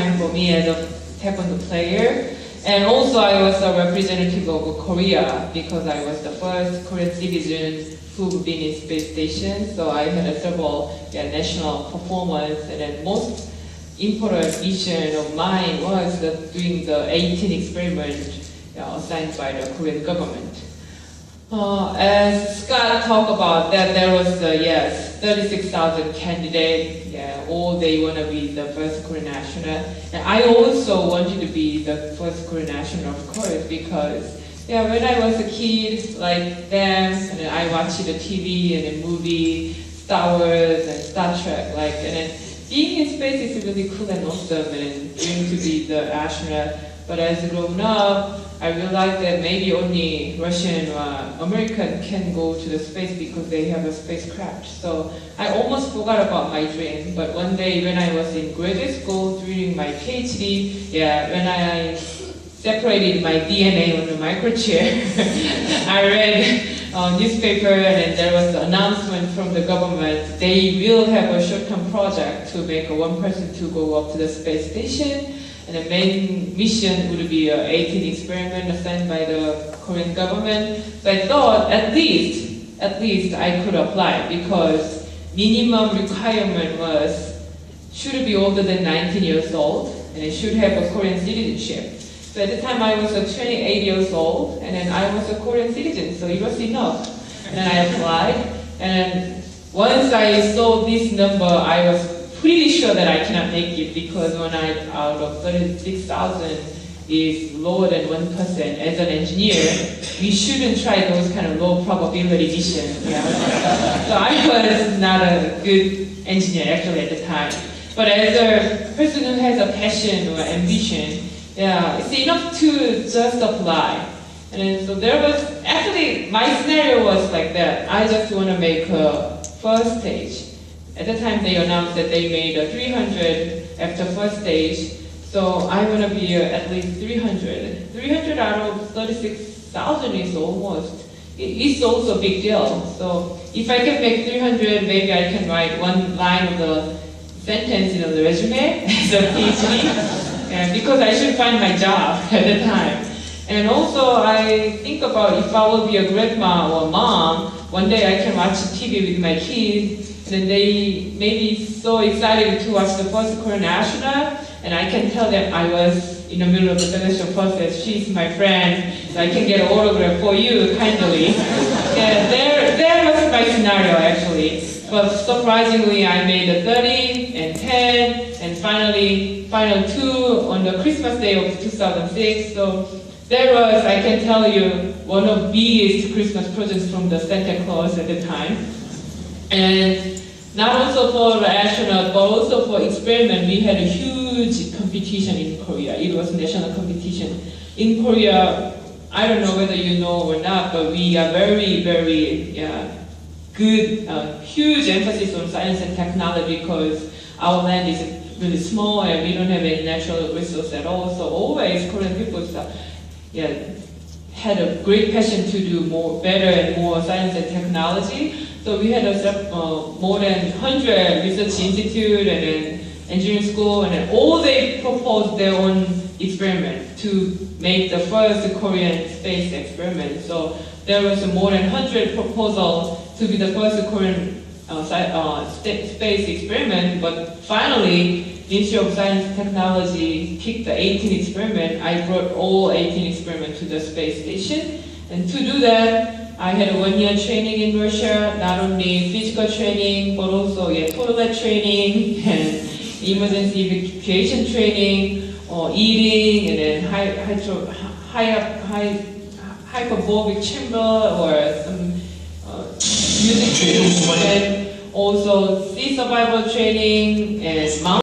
time for me as a taekwondo player. And also I was a representative of Korea because I was the first Korean citizen who've been in space station. So I had several national performance, and then most important mission of mine was doing the 18 experiment assigned by the Korean government. As Scott talked about that, there was 36,000 candidates. All they want to be the first Korean astronaut, and I also wanted to be the first Korean astronaut, of course, because when I was a kid, like them, and then I watched the TV and the movie, Star Wars and Star Trek, and then being in space is really cool and awesome, and dreaming to be the astronaut. But as I grown up, I realized that maybe only Russian or American can go to the space because they have a spacecraft. So I almost forgot about my dream. But one day when I was in graduate school during my PhD, when I separated my DNA on the microchip, I read a newspaper, and there was an announcement from the government. They will have a short-term project to make one person to go up to the space station. And the main mission would be an 18 experiment assigned by the Korean government. So I thought at least I could apply, because minimum requirement was should be older than 19 years old, and it should have a Korean citizenship. So at the time I was 28 years old, and then I was a Korean citizen, so it was enough. And then I applied, and once I saw this number, I was pretty sure that I cannot make it, because when out of 36,000 is lower than 1%. As an engineer, we shouldn't try those kind of low probability missions. So I was not a good engineer actually at the time. But as a person who has a passion or ambition, it's enough to just apply. And then, so there was, actually my scenario was like that. I just want to make a first stage. At the time they announced that they made 300 after first stage, so I want to be at least 300. 300 out of 36,000 is it's also a big deal. So if I can make 300, maybe I can write one line of the sentence in the resume as a PhD, because I should find my job at the time. And also I think about if I will be a grandma or mom, one day I can watch TV with my kids, and they may be so excited to watch the first Korean astronaut, and I can tell them I was in the middle of the selection process. She's my friend, so I can get an autograph for you, kindly. There was my scenario actually. But surprisingly, I made a 30 and 10, and finally, final 2 on the Christmas day of 2006. So that was, I can tell you, one of the biggest Christmas presents from the Santa Claus at the time. And not also for the astronaut, but also for experiment, we had a huge competition in Korea. It was a national competition. In Korea, I don't know whether you know or not, but we are very, very good, huge emphasis on science and technology, because our land is really small and we don't have any natural resource at all. So always Korean people had a great passion to do better and more science and technology. So we had more than 100 research institute and then engineering school, and then all they proposed their own experiment to make the first Korean space experiment. So there was more than 100 proposals to be the first Korean space experiment, but finally, Ministry of Science and Technology picked the 18 experiment. I brought all 18 experiments to the space station, and to do that, I had a 1 year training in Russia, not only physical training, but also toilet training, and emergency evacuation training, or eating, and then hyperbolic chamber, or some music training, and also sea survival training, and mountain